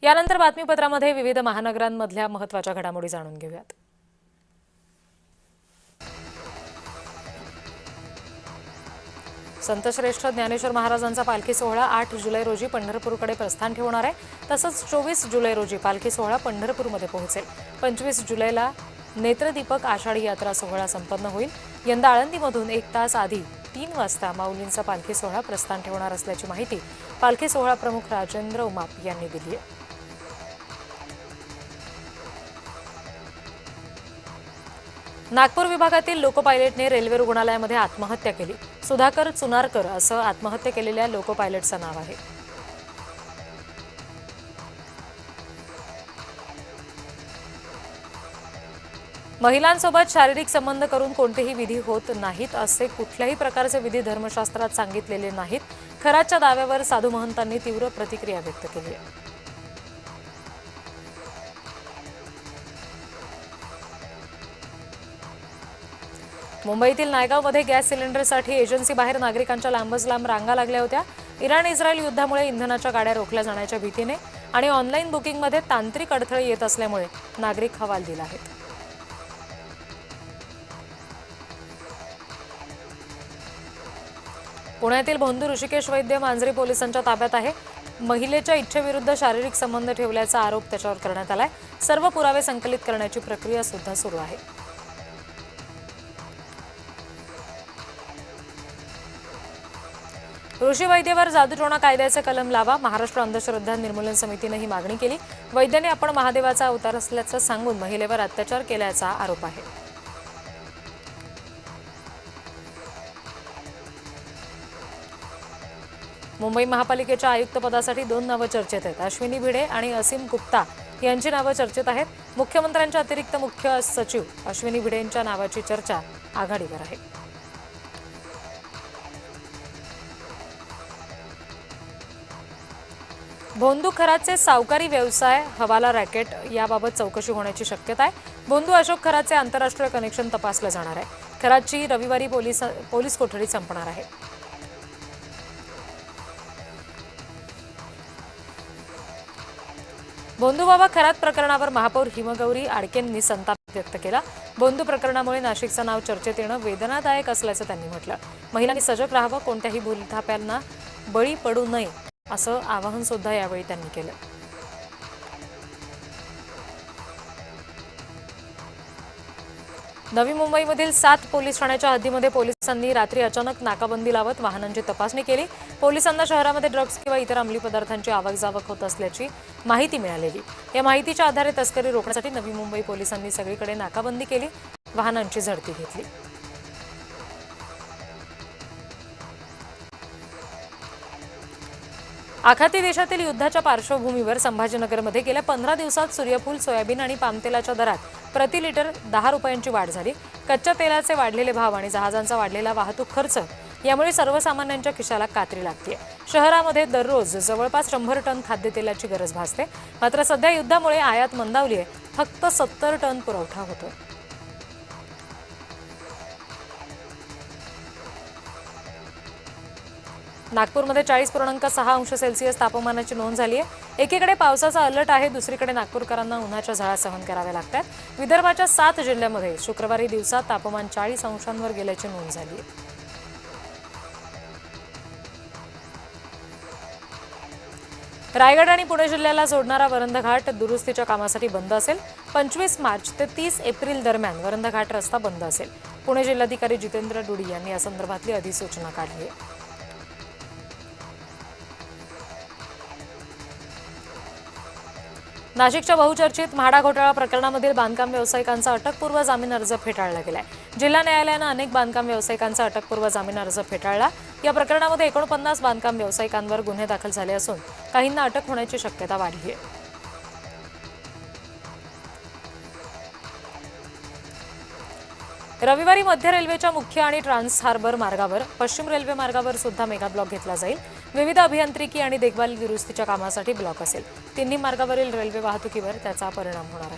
यानंतर बातमीपत्रामध्ये विविध महानगरांमधल्या महत्त्वाच्या घडामोडी जाणून घेऊयात। संतश्रेष्ठ ज्ञानेश्वर महाराजांचा पालखी सोहळा 8 जुलै रोजी पंढरपूरकडे प्रस्थान ठेवणार आहे। तसंच 24 जुलै रोजी पालखी सोहळा पंढरपूरमध्ये पोहोचेल। 25 जुलैला नेत्रदीपक आषाढी यात्रा सोहळा संपन्न होईल। यंदा आळंदीमधून 1 तास आधी 3 वाजता माऊलींचा पालखी सोहळा प्रस्थान ठेवणार असल्याची माहिती पालखी सोहळा प्रमुख राजेंद्र उमाप यांनी दिली आहे। नागपूर विभागातील लोको पायलटने रेल्वे रुग्णालयामध्ये आत्महत्या केली। सुधाकर चुनारकर असं आत्महत्या केलेल्या लोको पायलटचं नाव आहे। महिलांसोबत शारीरिक संबंध करून कोणतेही विधी होत नाहीत असे कुठल्याही प्रकारचे विधी धर्मशास्त्रात सांगितलेले नाहीत। खराच्या दाव्यावर साधू महंतांनी तीव्र प्रतिक्रिया व्यक्त केली आहे। मुंबईतील नायगावमध्ये गॅस सिलेंडरसाठी एजन्सी बाहेर नागरिकांच्या लांबच लांब रांगा लागल्या होत्या। इराण-इस्रायल युद्धामुळे इंधनाच्या गाड्या रोखल्या जाण्याच्या भीतीने आणि ऑनलाईन बुकिंगमध्ये तांत्रिक अडथळे येत असल्यामुळे नागरिक हवालदिल आहेत। पुण्यातील भोंदू ऋषिकेश वैद्य मांजरी पोलिसांच्या ताब्यात आहे। महिलेच्या इच्छेविरुद्ध शारीरिक संबंध ठेवल्याचा आरोप त्याच्यावर करण्यात आलाय। सर्व पुरावे संकलित करण्याची प्रक्रिया सुद्धा सुरू आहे। ऋषी वैद्यवर जादूटोणा कायद्याचे कलम लावा, महाराष्ट्र अंधश्रद्धा निर्मूलन समितीने ही मागणी केली। वैद्याने आपण महादेवाचा अवतार असल्याचं सांगून महिलेवर अत्याचार केल्याचा आरोप आहे। मुंबई महापालिकेच्या आयुक्त पदासाठी 2 नावं चर्चेत आहेत। अश्विनी भिडे आणि असीम गुप्ता यांची नावं चर्चेत आहेत। मुख्यमंत्र्यांच्या अतिरिक्त मुख्य सचिव अश्विनी भिडेंच्या नावाची चर्चा आघाडीवर आहे। भोंदू खराचे सावकारी व्यवसाय हवाला रॅकेट याबाबत चौकशी होण्याची शक्यता आहे। भोंदू अशोक खराचे आंतरराष्ट्रीय कनेक्शन तपासलं जाणार आहे। खराची रविवारी पोलीस कोठडी संपणार आहे। भोंदूबाबा खरात प्रकरणावर महापौर हिमगौरी आडकेंनी संताप व्यक्त केला। भोंदू प्रकरणामुळे नाशिकचं नाव चर्चेत येणं वेदनादायक असल्याचं त्यांनी म्हटलं। महिलांनी सजग राहावं, कोणत्याही भूलथाप्यांना बळी पडू नये असं आवाहन सुद्धा यावेळी त्यांनी केलं। नवी मुंबईमधील 7 पोलीस ठाण्याच्या हद्दीमध्ये पोलिसांनी रात्री अचानक नाकाबंदी लावत वाहनांची तपासणी केली। पोलिसांना शहरामध्ये ड्रग्ज किंवा इतर अंमली पदार्थांची आवक-जावक होत असल्याची माहिती मिळालेली। या माहितीच्या आधारे तस्करी रोखण्यासाठी नवी मुंबई पोलिसांनी सगळीकडे नाकाबंदी केली, वाहनांची झडती घेतली। आखाती देशातील युद्धाच्या पार्श्वभूमीवर संभाजीनगरमध्ये गेल्या 15 दिवसात सूर्यफूल, सोयाबीन आणि पामतेलाच्या दरात प्रति लिटर 10 रुपयांची वाढ झाली। कच्च्या तेलाचे वाढलेले भाव आणि जहाजांचा वाढलेला वाहतूक खर्च यामुळे सर्वसामान्यांच्या खिशाला कात्री लागते। शहरामध्ये दररोज जवळपास 100 टन खाद्यतेलाची गरज भासते। मात्र सध्या युद्धामुळे आयात मंदावली आहे, फक्त 70 टन पुरवठा होतोय। नागपूरमध्ये 40.6 अंश सेल्सिअस तापमानाची नोंद झाली आहे। एकीकडे पावसाचा अलर्ट आहे, दुसरीकडे नागपूरकरांना उन्हाच्या झळा सहन कराव्या लागतात। विदर्भाच्या 7 जिल्ह्यांमध्ये शुक्रवारी दिवसा तापमान 40 अंशांवर गेल्याची नोंद झाली आहे। रायगड आणि पुणे जिल्ह्याला जोडणारा वरंध घाट दुरुस्तीच्या कामासाठी बंद असेल। 25 मार्च ते 30 एप्रिल दरम्यान वरंध घाट रस्ता बंद असेल। पुणे जिल्हाधिकारी जितेंद्र डुडी यांनी या संदर्भातली अधिसूचना काढली आहे। नाशिकच्या बहुचर्चित म्हाडा घोटाळा प्रकरणामधील बांधकाम व्यावसायिकांचा अटकपूर्व जामीन अर्ज फेटाळला गेलाय। जिल्हा न्यायालयानं अनेक बांधकाम व्यावसायिकांचा अटकपूर्व जामीन अर्ज फेटाळला। या प्रकरणामध्ये 49 बांधकाम व्यावसायिकांवर गुन्हे दाखल झाले असून काहींना अटक होण्याची शक्यता वाढली आहे। रविवारी मध्य रेल्वेच्या मुख्य आणि ट्रान्स हार्बर मार्गावर पश्चिम रेल्वे मार्गावर सुद्धा मेगा ब्लॉक घेतला जाईल। विविध अभियांत्रिकी आणि देखभाल दुरुस्तीच्या कामासाठी ब्लॉक असेल। तिन्ही मार्गावरील रेल्वे वाहतुकीवर त्याचा परिणाम होणार आहे।